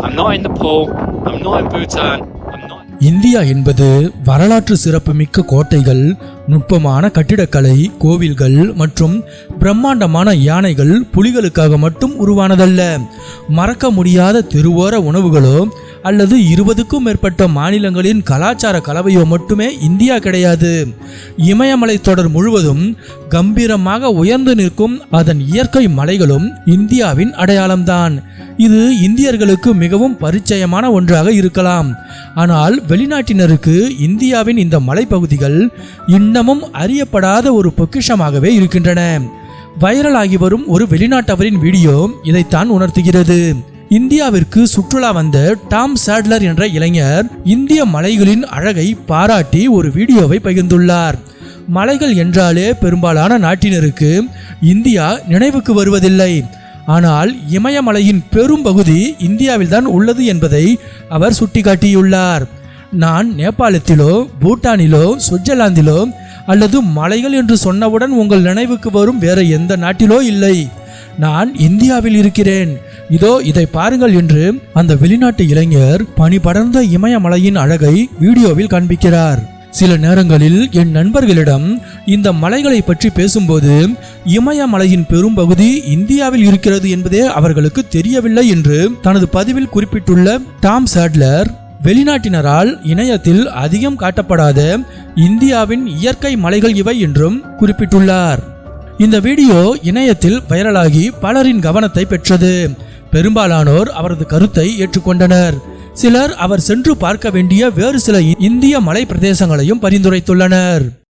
I'm not in Nepal. I'm not in Bhutan. India என்பது வரலாற்று சிறப்புமிக்க கோட்டைகள், நுட்பமான கட்டிடக்கலை, கோவில்கள் மற்றும் பிரம்மாண்டமான யானைகள், புலிகளுக்காக மட்டும் உருவானதல்ல. மறக்க முடியாத தெருவோர உணவுகளோ அல்லது 20க்கும் மேற்பட்ட மாநிலங்களின் கலாச்சார கலவையோ மட்டுமே இந்தியா கிடையாது. இமயமலை தொடர் முழுவதும் கம்பீரமாக உயர்ந்து நிற்கும் அதன் இயற்கை மலைகளும் இந்தியாவின் அடையாளம்தான். இது இந்தியர்களுக்கு மிகவும் பரிச்சயமான ஒன்றாக இருக்கலாம். ஆனால் வெளிநாட்டினருக்கு இந்தியாவின் இந்த மலைப்பகுதிகள் இன்னமும் அறியப்படாத ஒரு பொக்கிஷமாகவே இருக்கின்றன. வைரலாகி வரும் ஒரு வெளிநாட்டவரின் வீடியோ இதைத்தான் உணர்த்துகிறது. இந்தியாவிற்கு சுற்றுலா வந்த டாம் சாட்லர் என்ற இளைஞர் இந்திய மலைகளின் அழகை பாராட்டி ஒரு வீடியோவை பகிர்ந்துள்ளார். மலைகள் என்றாலே பெரும்பாலான நாட்டினருக்கு இந்தியா நினைவுக்கு வருவதில்லை. ஆனால் இமயமலையின் பெரும் பகுதி இந்தியாவில்தான் உள்ளது என்பதை அவர் சுட்டிக்காட்டியுள்ளார். நான் நேபாளத்திலோ, பூட்டானிலோ, சுவிட்சர்லாந்திலோ அல்லது மலைகள் என்று சொன்னவுடன் உங்கள் நினைவுக்கு வரும் வேற எந்த நாட்டிலோ இல்லை. நான் இந்தியாவில் இருக்கிறேன், இதோ இதை பாருங்கள் என்று அந்த வெளிநாட்டு இளைஞர் பனி படர்ந்த இமயமலையின் அழகை வீடியோவில் காண்பிக்கிறார். சில நேரங்களில் என் நண்பர்களிடம் இந்த மலைகளை பற்றி பேசும்போது இமயமலையின் பெரும் பகுதி இந்தியாவில் இருக்கிறது என்பதே அவர்களுக்கு தெரியவில்லை என்று தனது பதிவில் குறிப்பிட்டுள்ள டாம் சாட்லர், வெளிநாட்டினரால் இணையத்தில் அதிகம் காட்டப்படாத இந்தியாவின் இயற்கை மலைகள் இவை என்றும் குறிப்பிட்டுள்ளார். இந்த வீடியோ இணையத்தில் வைரலாகி பலரின் கவனத்தை பெற்றது. பெரும்பாலானோர் அவரது கருத்தை ஏற்றுக்கொண்டனர். சிலர் அவர் சென்று பார்க்க வேண்டிய வேறு சில இந்திய மலை பிரதேசங்களையும் பரிந்துரைத்துள்ளனர்.